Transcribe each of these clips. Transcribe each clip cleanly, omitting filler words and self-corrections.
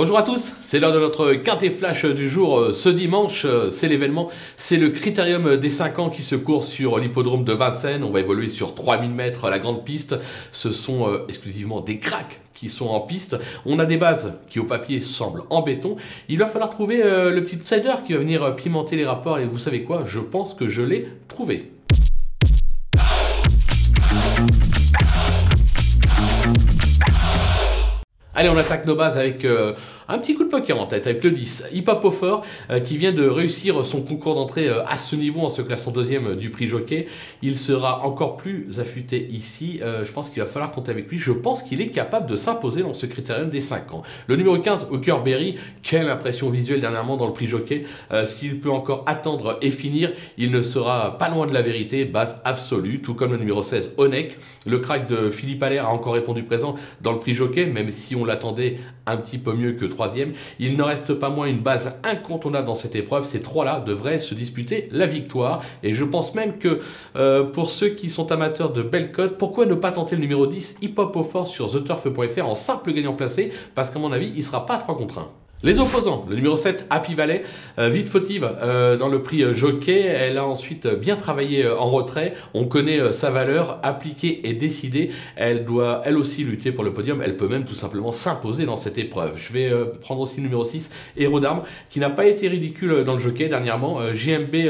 Bonjour à tous, c'est l'heure de notre quintet flash du jour. Ce dimanche, c'est l'événement, c'est le Critérium des 5 ans qui se court sur l'hippodrome de Vincennes. On va évoluer sur 3000 mètres, la grande piste. Ce sont exclusivement des cracks qui sont en piste. On a des bases qui au papier semblent en béton. Il va falloir trouver le petit outsider qui va venir pimenter les rapports. Et vous savez quoi? Je pense que je l'ai trouvé. Allez, on attaque nos bases avec un petit coup de poker en tête, avec le 10. Hip Hop au fort, qui vient de réussir son concours d'entrée à ce niveau en se classant deuxième du prix Jockey. Il sera encore plus affûté ici. Je pense qu'il va falloir compter avec lui. Je pense qu'il est capable de s'imposer dans ce critérium des 5 ans. Le numéro 15, Hooker Berry, quelle impression visuelle dernièrement dans le prix Jockey. S'il peut encore attendre et finir, il ne sera pas loin de la vérité. Base absolue, tout comme le numéro 16, Onek. Le crack de Philippe Allaire a encore répondu présent dans le prix Jockey, même si on l'attendait un petit peu mieux que troisième. Il ne reste pas moins une base incontournable dans cette épreuve. Ces trois-là devraient se disputer la victoire. Et je pense même que pour ceux qui sont amateurs de belles cotes, pourquoi ne pas tenter le numéro 10 Hip Hop au fort sur theturf.fr en simple gagnant placé? Parce qu'à mon avis, il ne sera pas à 3 contre 1. Les opposants, le numéro 7, Happy Valley, vite fautive dans le prix Jockey. Elle a ensuite bien travaillé en retrait. On connaît sa valeur, appliquée et décidée. Elle doit elle aussi lutter pour le podium. Elle peut même tout simplement s'imposer dans cette épreuve. Je vais prendre aussi le numéro 6, Héros d'Armes, qui n'a pas été ridicule dans le Jockey dernièrement. JMB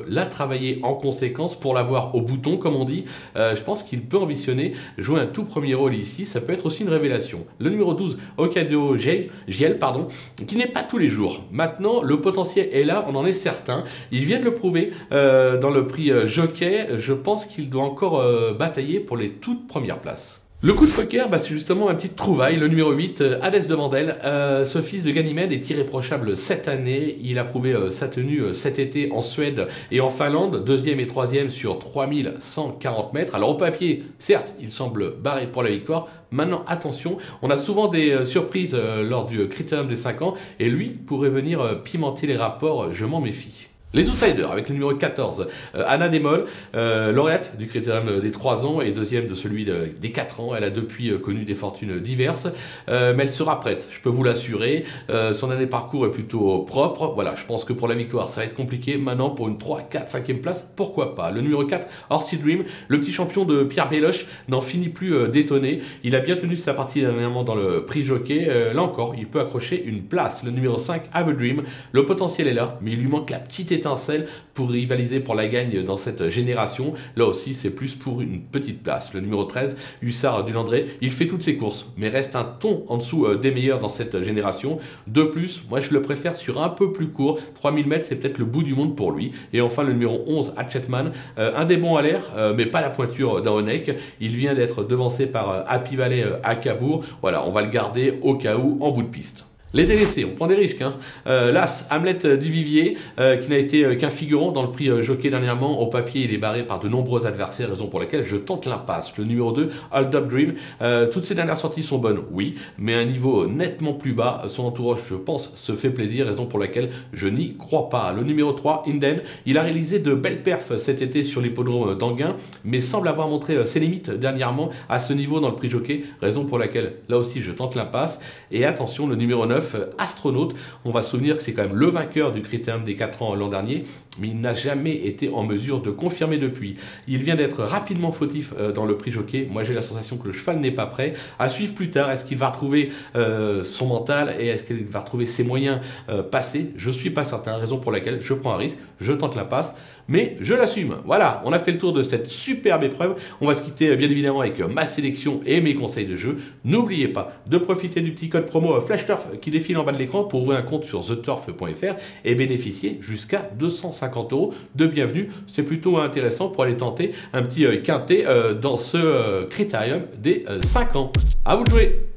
l'a travaillé en conséquence pour l'avoir au bouton, comme on dit. Je pense qu'il peut ambitionner jouer un tout premier rôle ici. Ça peut être aussi une révélation. Le numéro 12, Okado Giel, pardon, qui n'est pas tous les jours. Maintenant, le potentiel est là, on en est certain. Il vient de le prouver dans le prix Jockey. Je pense qu'il doit encore batailler pour les toutes premières places. Le coup de poker, c'est justement un petit trouvaille. Le numéro 8, Hadès de Vandel. Ce fils de Ganymède est irréprochable cette année. Il a prouvé sa tenue cet été en Suède et en Finlande. Deuxième et troisième sur 3140 mètres. Alors au papier, certes, il semble barré pour la victoire. Maintenant, attention, on a souvent des surprises lors du Critérium des 5 ans. Et lui pourrait venir pimenter les rapports, je m'en méfie. Les outsiders, avec le numéro 14, Anna Demol, lauréate du critérium des 3 ans et deuxième de celui des 4 ans. Elle a depuis connu des fortunes diverses, mais elle sera prête, je peux vous l'assurer. Son année de parcours est plutôt propre. Voilà, je pense que pour la victoire, ça va être compliqué. Maintenant, pour une 3, 4, 5e place, pourquoi pas. Le numéro 4, Horsey Dream, le petit champion de Pierre Belloche, n'en finit plus d'étonner. Il a bien tenu sa partie dernièrement dans le prix Jockey. Là encore, il peut accrocher une place. Le numéro 5, Have a Dream, le potentiel est là, mais il lui manque la petite étincelle pour rivaliser pour la gagne dans cette génération. Là aussi, c'est plus pour une petite place. Le numéro 13, Hussard du Landré, il fait toutes ses courses, mais reste un ton en dessous des meilleurs dans cette génération. De plus, moi je le préfère sur un peu plus court. 3000 mètres, c'est peut-être le bout du monde pour lui. Et enfin, le numéro 11, Hatchetman, un des bons à l'air, mais pas la pointure d'un Onek. Il vient d'être devancé par Happy Valley à Cabourg. Voilà, on va le garder au cas où en bout de piste. Les délaissés, on prend des risques. L'As, Hamlet Duvivier, qui n'a été qu'un figurant dans le prix Jockey dernièrement. Au papier, il est barré par de nombreux adversaires, raison pour laquelle je tente l'impasse. Le numéro 2, Hold Up Dream. Toutes ses dernières sorties sont bonnes, oui, mais à un niveau nettement plus bas. Son entourage, je pense, se fait plaisir, raison pour laquelle je n'y crois pas. Le numéro 3, Inden, il a réalisé de belles perfs cet été sur l'hippodrome d'Anguin, mais semble avoir montré ses limites dernièrement à ce niveau dans le prix Jockey, raison pour laquelle, là aussi, je tente l'impasse. Et attention, le numéro 9, Astronaute, on va se souvenir que c'est quand même le vainqueur du critérium des 4 ans l'an dernier, mais il n'a jamais été en mesure de confirmer depuis. Il vient d'être rapidement fautif dans le prix Jockey. Moi j'ai la sensation que le cheval n'est pas prêt. À suivre plus tard, est-ce qu'il va retrouver son mental et est-ce qu'il va retrouver ses moyens passés? Je ne suis pas certain, raison pour laquelle je prends un risque, je tente la passe, mais je l'assume. Voilà, on a fait le tour de cette superbe épreuve. On va se quitter bien évidemment avec ma sélection et mes conseils de jeu. N'oubliez pas de profiter du petit code promo FlashTurf qui défile en bas de l'écran pour ouvrir un compte sur theturf.fr et bénéficier jusqu'à 250 € de bienvenue. C'est plutôt intéressant pour aller tenter un petit quintet dans ce critérium des 5 ans. À vous de jouer!